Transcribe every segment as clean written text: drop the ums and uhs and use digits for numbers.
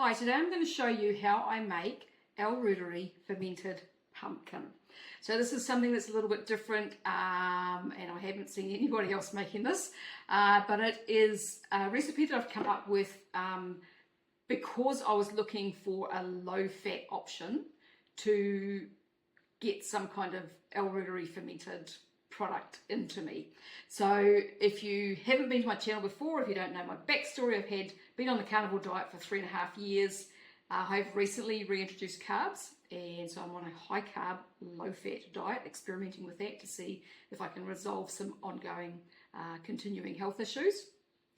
Hi, today I'm going to show you how I make L Reuteri Fermented pumpkin. So this is something that's a little bit different and I haven't seen anybody else making this, but it is a recipe that I've come up with because I was looking for a low-fat option to get some kind of L Reuteri fermented product into me. So if you haven't been to my channel before, if you don't know my backstory, I've been on the carnivore diet for 3.5 years. I've recently reintroduced carbs, and so I'm on a high carb, low fat diet, experimenting with that to see if I can resolve some ongoing continuing health issues,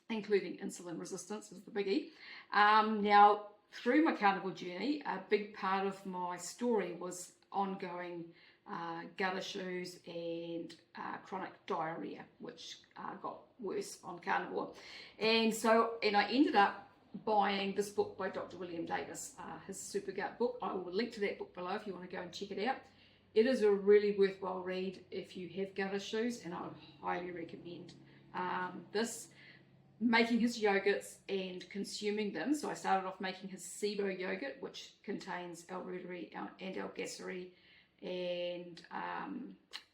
including insulin resistance is the biggie. Now, through my carnivore journey, a big part of my story was ongoing gut issues and chronic diarrhea, which got worse on carnivore. And I ended up buying this book by Dr. William Davis, his Super Gut book. I will link to that book below if you want to go and check it out. It is a really worthwhile read if you have gut issues, and I would highly recommend this. Making his yogurts and consuming them. So I started off making his SIBO yogurt, which contains L Reuteri and L Glyceri and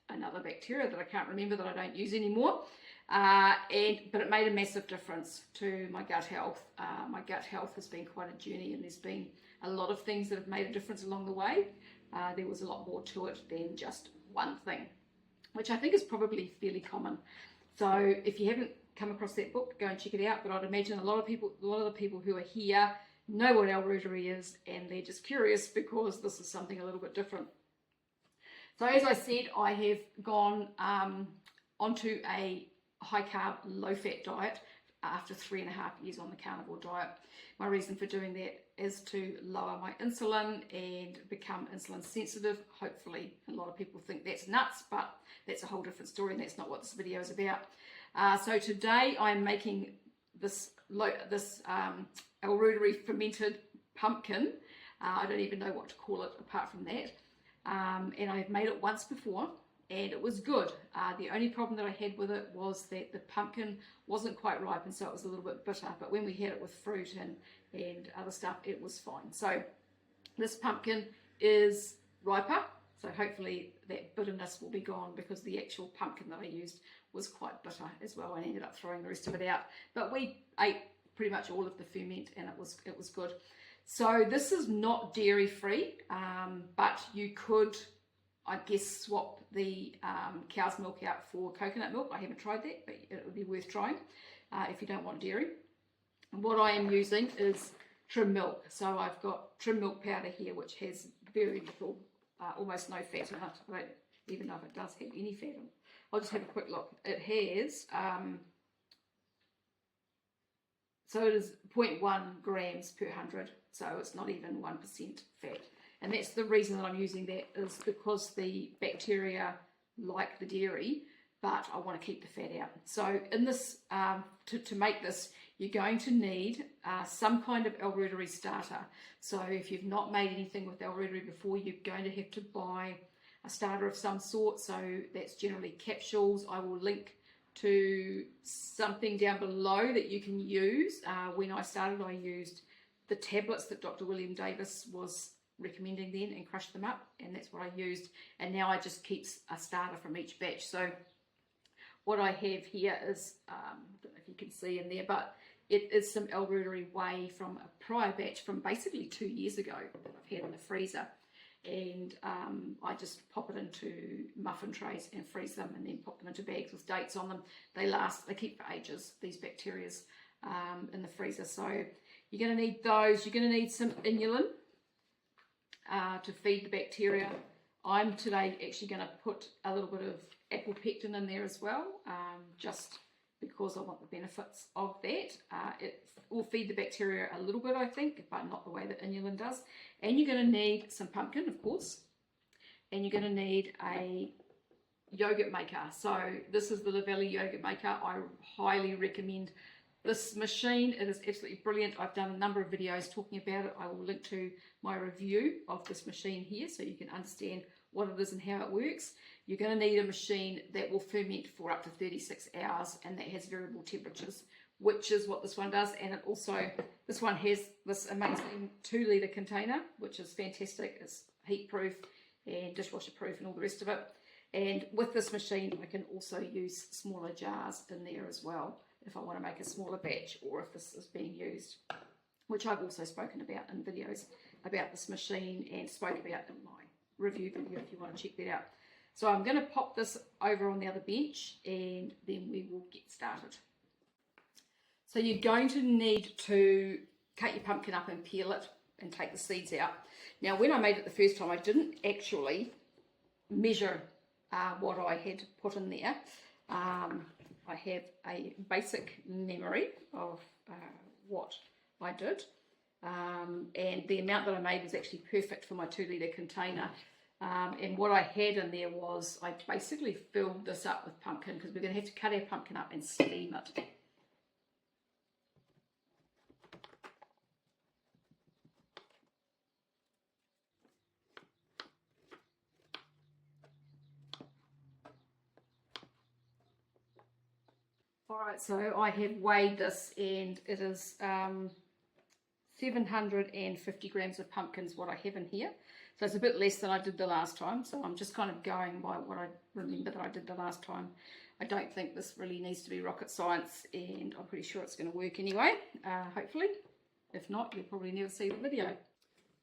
another bacteria that I can't remember that I don't use anymore. But it made a massive difference to my gut health. My gut health has been quite a journey, and there's been a lot of things that have made a difference along the way. There was a lot more to it than just one thing, which I think is probably fairly common. So if you haven't come across that book, go and check it out. But I'd imagine a lot of the people who are here know what L Reuteri is, and they're just curious because this is something a little bit different. So as I said, I have gone onto a high carb, low fat diet after 3.5 years on the carnivore diet. My reason for doing that is to lower my insulin and become insulin sensitive. Hopefully, a lot of people think that's nuts, but that's a whole different story, and that's not what this video is about. So today I'm making this L Reuteri fermented pumpkin. I don't even know what to call it apart from that. And I've made it once before, and it was good. The only problem that I had with it was that the pumpkin wasn't quite ripe, and so it was a little bit bitter. But when we had it with fruit and other stuff, it was fine. So this pumpkin is riper, so hopefully that bitterness will be gone, because the actual pumpkin that I used was quite bitter as well, and ended up throwing the rest of it out. But we ate pretty much all of the ferment, and it was good. So this is not dairy free, but you could, I guess, swap the cow's milk out for coconut milk. I haven't tried that, but it would be worth trying if you don't want dairy. And what I am using is trim milk. So I've got trim milk powder here, which has very little, almost no fat in it. I don't even know if it does have any fat in it. I'll just have a quick look. It has, so it is 0.1 grams per 100. So it's not even 1% fat. And that's the reason that I'm using that, is because the bacteria like the dairy, but I want to keep the fat out. So in this, to make this, you're going to need some kind of L Reuteri starter. So if you've not made anything with L Reuteri before, you're going to have to buy a starter of some sort. So that's generally capsules. I will link to something down below that you can use. When I started, I used the tablets that Dr. William Davis was recommending then, and crushed them up, and that's what I used. And now I just keep a starter from each batch. So what I have here is, I don't know if you can see in there, but it is some L Reuteri whey from a prior batch from basically 2 years ago that I've had in the freezer. And I just pop it into muffin trays and freeze them, and then pop them into bags with dates on them. They keep for ages, these bacterias in the freezer. So you're going to need those. You're going to need some inulin to feed the bacteria. I'm today actually going to put a little bit of apple pectin in there as well, just because I want the benefits of that. It will feed the bacteria a little bit, I think, but not the way that inulin does. And you're going to need some pumpkin, of course, and you're going to need a yogurt maker. So this is the Lavelli yogurt maker. I highly recommend this machine. It is absolutely brilliant. I've done a number of videos talking about it. I will link to my review of this machine here so you can understand what it is and how it works. You're going to need a machine that will ferment for up to 36 hours and that has variable temperatures, which is what this one does. And it also, this one has this amazing 2-litre container, which is fantastic. It's heat proof and dishwasher proof and all the rest of it. And with this machine, I can also use smaller jars in there as well if I want to make a smaller batch, or if this is being used, which I've also spoken about in videos about this machine and spoke about in my review video if you want to check that out. So I'm going to pop this over on the other bench and then we will get started. So you're going to need to cut your pumpkin up and peel it and take the seeds out. Now when I made it the first time, I didn't actually measure what I had put in there. I have a basic memory of what I did, and the amount that I made was actually perfect for my 2-litre container. And what I had in there was, I basically filled this up with pumpkin, because we're going to have to cut our pumpkin up and steam it. Alright, so I have weighed this and it is 750 grams of pumpkins what I have in here. So it's a bit less than I did the last time, so I'm just kind of going by what I remember that I did the last time. I don't think this really needs to be rocket science, and I'm pretty sure it's going to work anyway, hopefully. If not, you'll probably never see the video.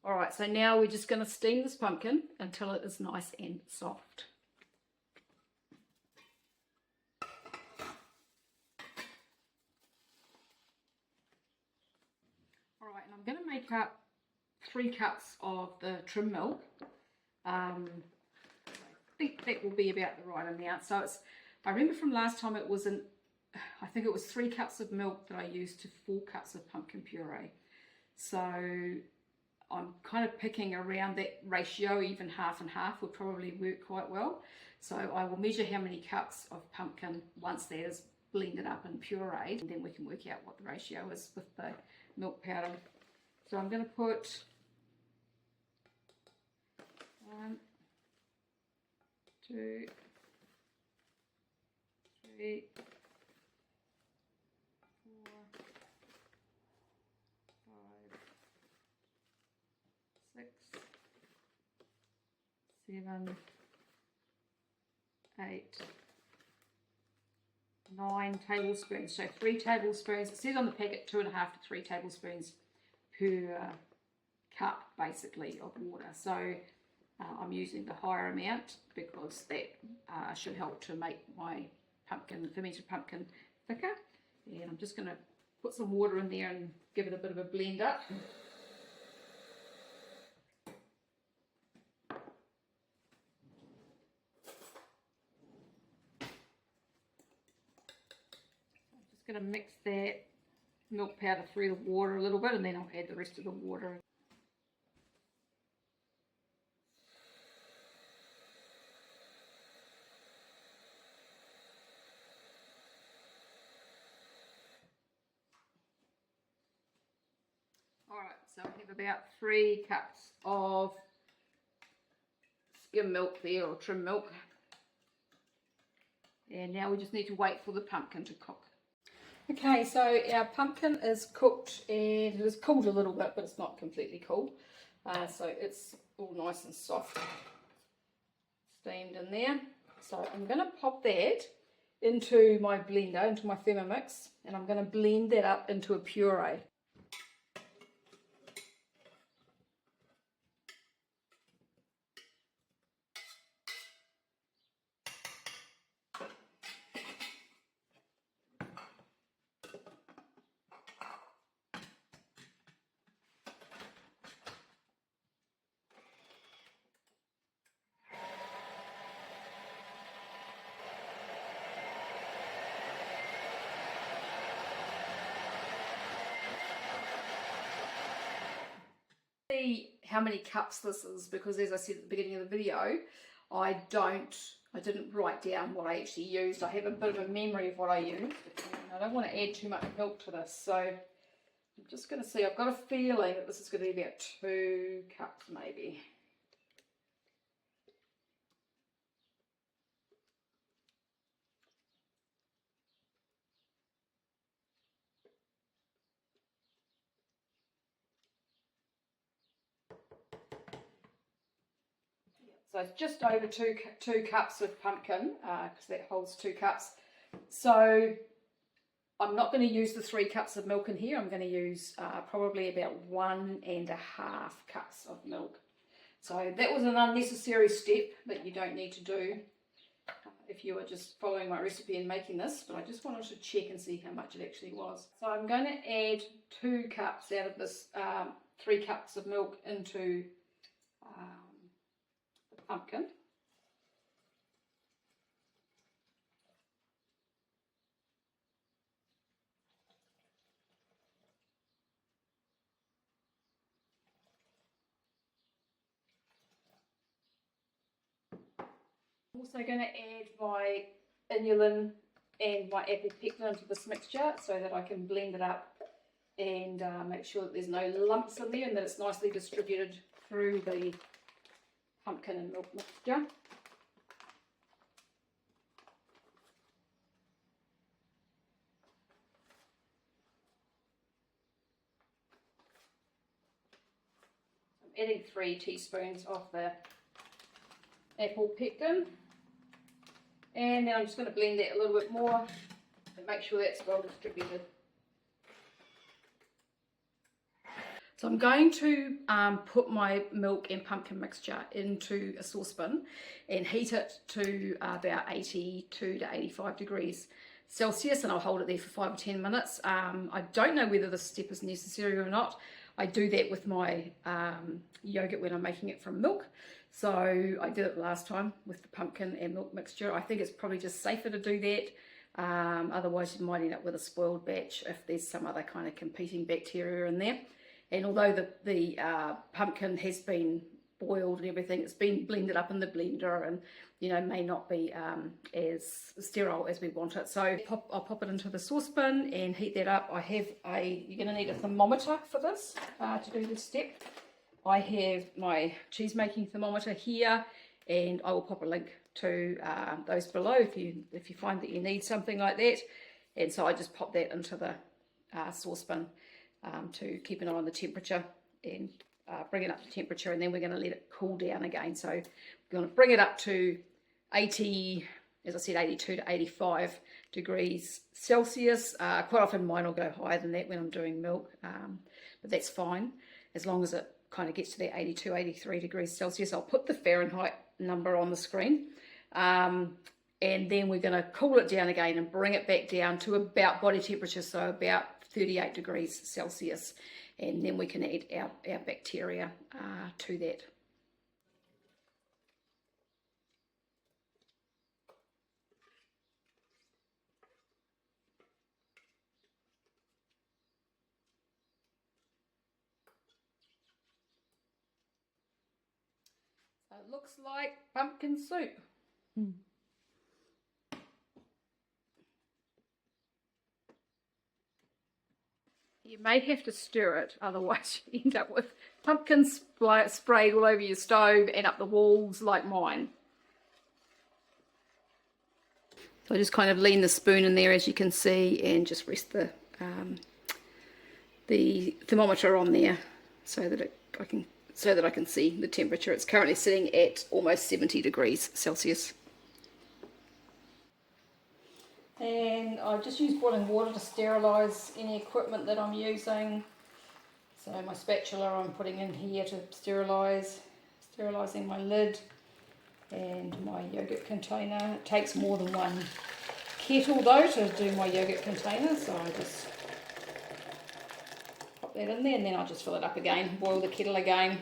Alright, so now we're just going to steam this pumpkin until it is nice and soft. Alright, and I'm going to make up 3 cups of the trim milk. I think that will be about the right amount. So it's, I remember from last time it wasn't, I think it was 3 cups of milk that I used to 4 cups of pumpkin puree. So I'm kind of picking around that ratio, even half and half would probably work quite well. So I will measure how many cups of pumpkin once that is blended up and pureed, and then we can work out what the ratio is with the milk powder. So I'm going to put 1, 2, 3, 4, 5, 6, 7, 8, 9 tablespoons. So 3 tablespoons. It says on the packet 2.5 to 3 tablespoons per cup basically of water. So I'm using the higher amount because that should help to make my pumpkin, fermented pumpkin, thicker. And I'm just going to put some water in there and give it a bit of a blend up. Going to mix that milk powder through the water a little bit, and then I'll add the rest of the water. Alright, so I have about 3 cups of skim milk there, or trim milk. And now we just need to wait for the pumpkin to cook. Okay, so our pumpkin is cooked, and it is cooled a little bit, but it's not completely cool. So it's all nice and soft, steamed in there. So I'm going to pop that into my blender, into my Thermomix, and I'm going to blend that up into a puree. See how many cups this is, because as I said at the beginning of the video, I didn't write down what I actually used. I have a bit of a memory of what I used, and I don't want to add too much milk to this, so I'm just going to see. I've got a feeling that this is going to be about 2 cups maybe. So it's just over two cups of pumpkin, because that holds 2 cups. So I'm not going to use the 3 cups of milk in here. I'm going to use probably about 1.5 cups of milk. So that was an unnecessary step that you don't need to do if you are just following my recipe and making this, but I just wanted to check and see how much it actually was. So I'm going to add 2 cups out of this 3 cups of milk into the pumpkin. I'm also going to add my inulin and my apple pectin into this mixture so that I can blend it up and make sure that there's no lumps in there and that it's nicely distributed through the pumpkin and milk mixture. I'm adding 3 teaspoons of the apple pectin, and then I'm just going to blend that a little bit more and make sure that's well distributed. So I'm going to put my milk and pumpkin mixture into a saucepan and heat it to about 82 to 85 degrees Celsius, and I'll hold it there for 5 or 10 minutes. I don't know whether this step is necessary or not. I do that with my yogurt when I'm making it from milk. So I did it last time with the pumpkin and milk mixture. I think it's probably just safer to do that. Otherwise you might end up with a spoiled batch if there's some other kind of competing bacteria in there. And although the pumpkin has been boiled and everything, it's been blended up in the blender and, you know, may not be as sterile as we want it. So I'll pop it into the saucepan and heat that up. You're going to need a thermometer for this to do this step. I have my cheese making thermometer here, and I will pop a link to those below if you find that you need something like that. And so I just pop that into the saucepan to keep an eye on the temperature and bring it up to temperature, and then we're going to let it cool down again. So we're going to bring it up to 80, as I said, 82 to 85 degrees Celsius. Quite often mine will go higher than that when I'm doing milk, but that's fine as long as it kind of gets to that 82, 83 degrees Celsius. I'll put the Fahrenheit number on the screen, and then we're going to cool it down again and bring it back down to about body temperature, so about 38 degrees Celsius, and then we can add our bacteria to that. So it looks like pumpkin soup. You may have to stir it, otherwise you end up with pumpkin sprayed all over your stove and up the walls like mine. So I just kind of lean the spoon in there, as you can see, and just rest the thermometer on there so that I can see the temperature. It's currently sitting at almost 70 degrees Celsius. And I've just used boiling water to sterilise any equipment that I'm using. So my spatula I'm putting in here to sterilising my lid, and my yogurt container. It takes more than one kettle though to do my yogurt container, so I just pop that in there, and then I'll just fill it up again, boil the kettle again.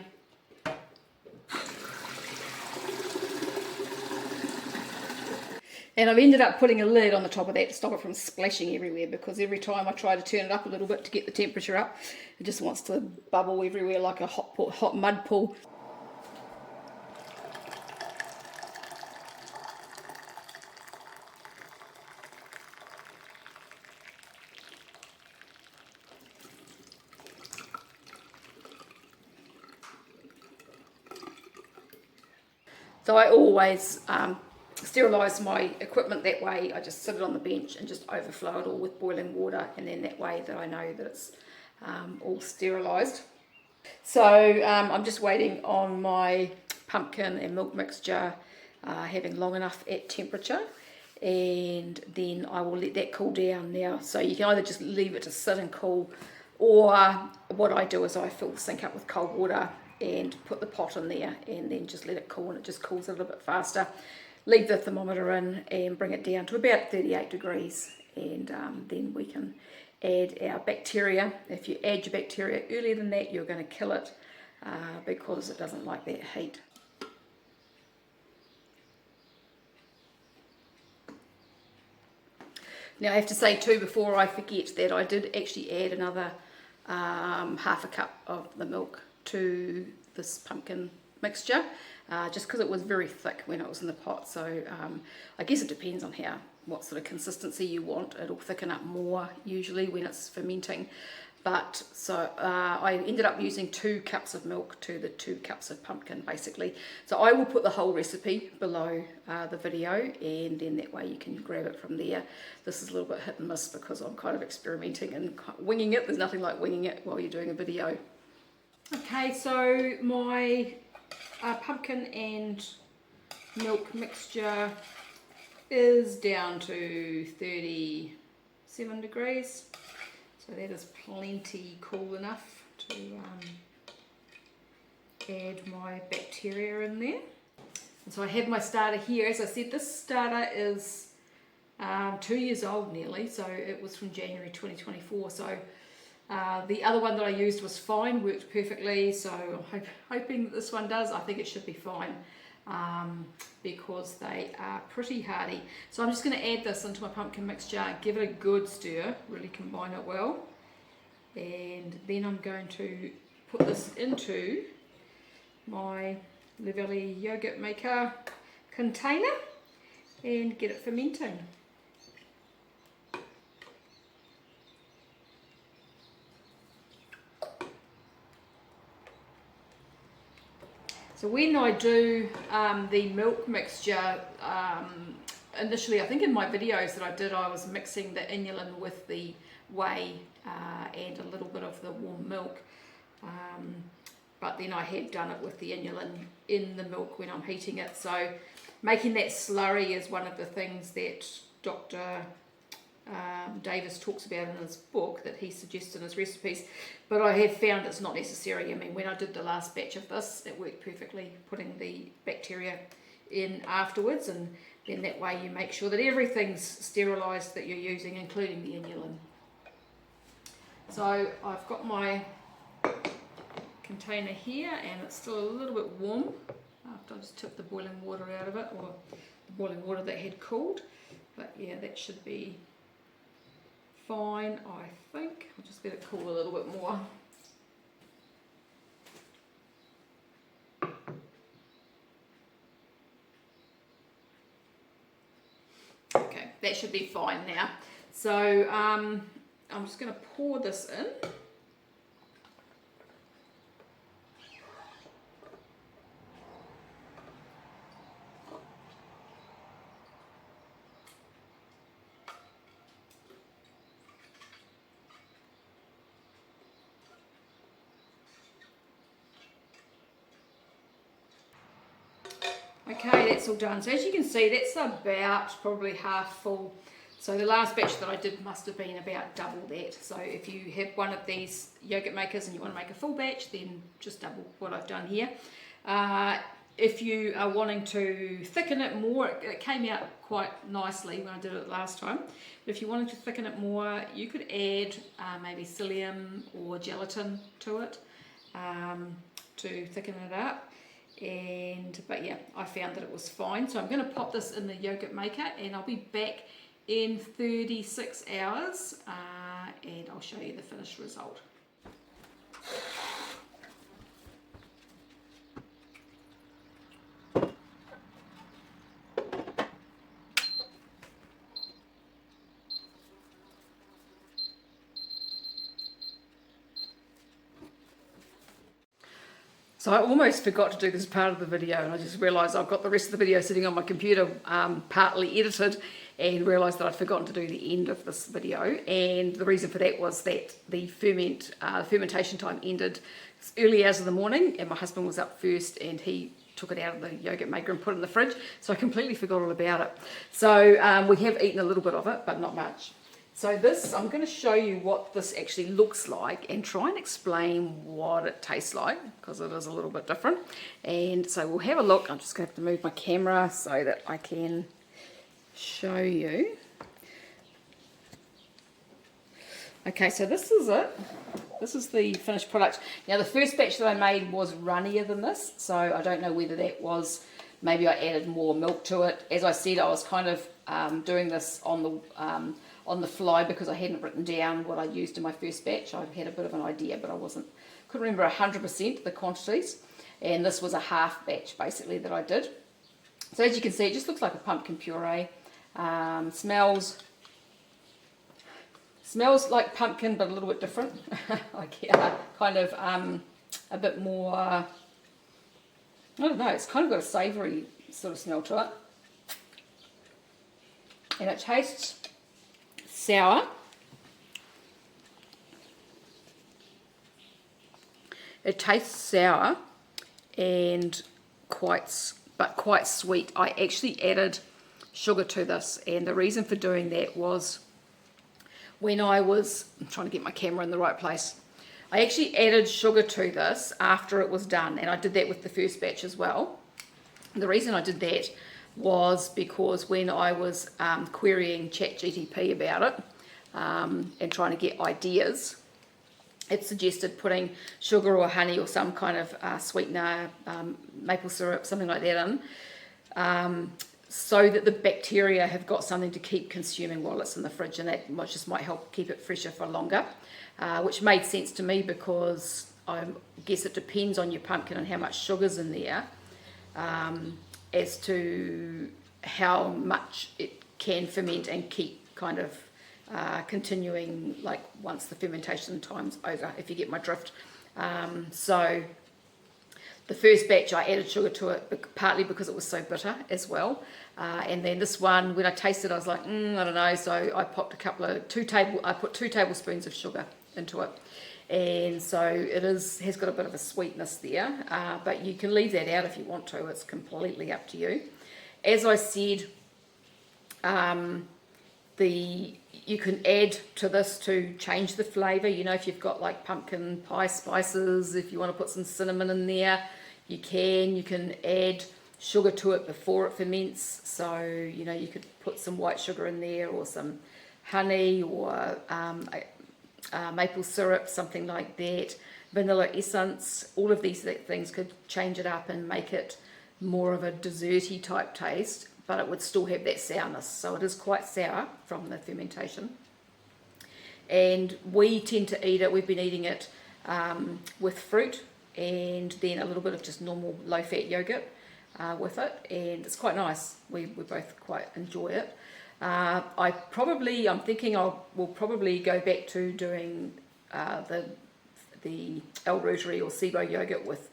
And I've ended up putting a lid on the top of that to stop it from splashing everywhere, because every time I try to turn it up a little bit to get the temperature up, it just wants to bubble everywhere like a hot mud pool. So I always sterilise my equipment that way. I just sit it on the bench and just overflow it all with boiling water, and then that way that I know that it's all sterilised. So I'm just waiting on my pumpkin and milk mixture having long enough at temperature, and then I will let that cool down now. So you can either just leave it to sit and cool, or what I do is I fill the sink up with cold water and put the pot in there and then just let it cool, and it just cools a little bit faster. Leave the thermometer in and bring it down to about 38 degrees, and then we can add our bacteria. If you add your bacteria earlier than that, you're going to kill it because it doesn't like that heat. Now I have to say too, before I forget, that I did actually add another half a cup of the milk to this pumpkin mixture, just because it was very thick when it was in the pot. So I guess it depends on what sort of consistency you want. It'll thicken up more usually when it's fermenting. But so I ended up using 2 cups of milk to the 2 cups of pumpkin basically. So I will put the whole recipe below the video, and then that way you can grab it from there. This is a little bit hit and miss because I'm kind of experimenting and winging it. There's nothing like winging it while you're doing a video. Okay, so my pumpkin and milk mixture is down to 37 degrees. So that is plenty cool enough to add my bacteria in there. And so I have my starter here. As I said, this starter is 2 years old nearly, so it was from January 2024. So the other one that I used was fine, worked perfectly, so I'm hoping that this one does. I think it should be fine because they are pretty hardy. So I'm just going to add this into my pumpkin mixture, give it a good stir, really combine it well, and then I'm going to put this into my Reuteri yogurt maker container and get it fermenting. So when I do the milk mixture, initially I think in my videos that I did, I was mixing the inulin with the whey and a little bit of the warm milk, but then I had done it with the inulin in the milk when I'm heating it. So making that slurry is one of the things that Dr. Davis talks about in his book, that he suggests in his recipes, but I have found it's not necessary. I mean, when I did the last batch of this, it worked perfectly, putting the bacteria in afterwards, and then that way you make sure that everything's sterilised that you're using, including the inulin. So I've got my container here, and it's still a little bit warm after I just took the boiling water out of it, or the boiling water that had cooled. But yeah, that should be fine, I think. I'll just let it cool a little bit more. Okay, that should be fine now. So I'm just going to pour this in. Okay, that's all done. So as you can see, that's about probably half full. So the last batch that I did must have been about double that. So if you have one of these yogurt makers and you want to make a full batch, then just double what I've done here. If you are wanting to thicken it more, it came out quite nicely when I did it last time. But if you wanted to thicken it more, you could add maybe psyllium or gelatin to it to thicken it up. But yeah, I found that it was fine. So I'm going to pop this in the yogurt maker, and I'll be back in 36 hours and I'll show you the finished result. So I almost forgot to do this part of the video, and I just realised I've got the rest of the video sitting on my computer partly edited, and realised that I'd forgotten to do the end of this video. And the reason for that was that the fermentation time ended early hours of the morning, and my husband was up first, and he took it out of the yogurt maker and put it in the fridge, so I completely forgot all about it. So we have eaten a little bit of it, but not much. So this, I'm going to show you what this actually looks like and try and explain what it tastes like, because it is a little bit different. And so we'll have a look. I'm just going to have to move my camera so that I can show you. Okay, so this is it. This is the finished product. Now the first batch that I made was runnier than this, so I don't know whether that was, maybe I added more milk to it. As I said, I was kind of doing this on the fly because I hadn't written down what I used in my first batch. I had a bit of an idea, but couldn't remember 100% the quantities. And this was a half batch basically that I did. So as you can see, it just looks like a pumpkin puree. Smells like pumpkin, but a little bit different. Like kind of a bit more, I don't know, it's kind of got a savoury sort of smell to it. And it tastes sour. It tastes sour and quite sweet. I actually added sugar to this, and the reason for doing that was when I'm trying to get my camera in the right place. I actually added sugar to this after it was done, and I did that with the first batch as well. And the reason I did that was because when I was querying ChatGPT about it and trying to get ideas, it suggested putting sugar or honey or some kind of sweetener, maple syrup, something like that in, so that the bacteria have got something to keep consuming while it's in the fridge, and that just might help keep it fresher for longer, which made sense to me because I guess it depends on your pumpkin and how much sugar's in there as to how much it can ferment and keep kind of continuing, like once the fermentation time's over, if you get my drift. So the first batch I added sugar to it partly because it was so bitter as well, and then this one, when I tasted it, I was like, I don't know, so I popped I put 2 tablespoons of sugar into it, and so has got a bit of a sweetness there, but you can leave that out if you want to. It's completely up to you. As I said, you can add to this to change the flavour. You know, if you've got like pumpkin pie spices, if you want to put some cinnamon in there, you can add sugar to it before it ferments. So, you know, you could put some white sugar in there, or some honey, or maple syrup, something like that, vanilla essence. All of these things could change it up and make it more of a desserty type taste, but it would still have that sourness. So it is quite sour from the fermentation. And we tend to eat it, we've been eating it with fruit, and then a little bit of just normal low-fat yogurt with it, and it's quite nice. We both quite enjoy it. I'm thinking we'll probably go back to doing the L Reuteri or SIBO yogurt with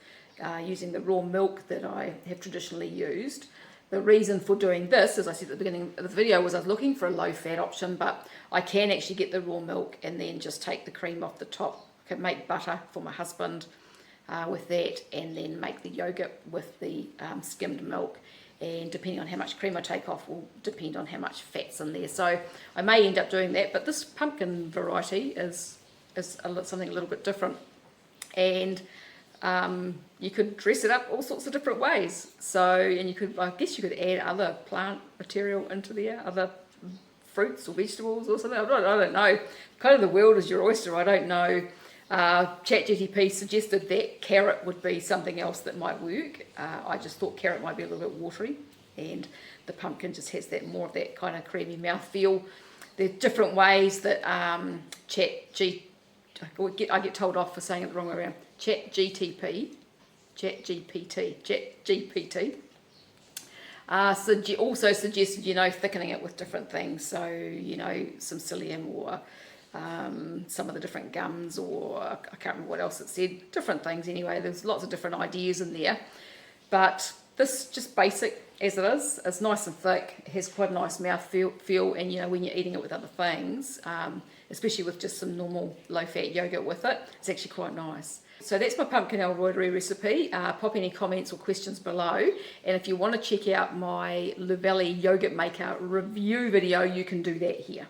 using the raw milk that I have traditionally used. The reason for doing this, as I said at the beginning of the video, was I was looking for a low-fat option, but I can actually get the raw milk and then just take the cream off the top. I can make butter for my husband with that, and then make the yogurt with the skimmed milk. And depending on how much cream I take off will depend on how much fat's in there. So I may end up doing that, but this pumpkin variety is something a little bit different. And you could dress it up all sorts of different ways. So, and I guess you could add other plant material into there, other fruits or vegetables or something. I don't know. Kind of the world is your oyster. I don't know. ChatGPT suggested that carrot would be something else that might work. I just thought carrot might be a little bit watery, and the pumpkin just has more of that kind of creamy mouth feel. There are different ways that I get told off for saying it the wrong way around. ChatGPT also suggested, thickening it with different things. So, some psyllium or some of the different gums, or I can't remember what else it said. Different things anyway. There's lots of different ideas in there. But this, just basic as it is, it's nice and thick. It has quite a nice mouth feel, and when you're eating it with other things, especially with just some normal low-fat yogurt with it, it's actually quite nice. So that's my pumpkin L Reuteri recipe. Pop any comments or questions below. And if you want to check out my Luvelli yogurt maker review video, you can do that here.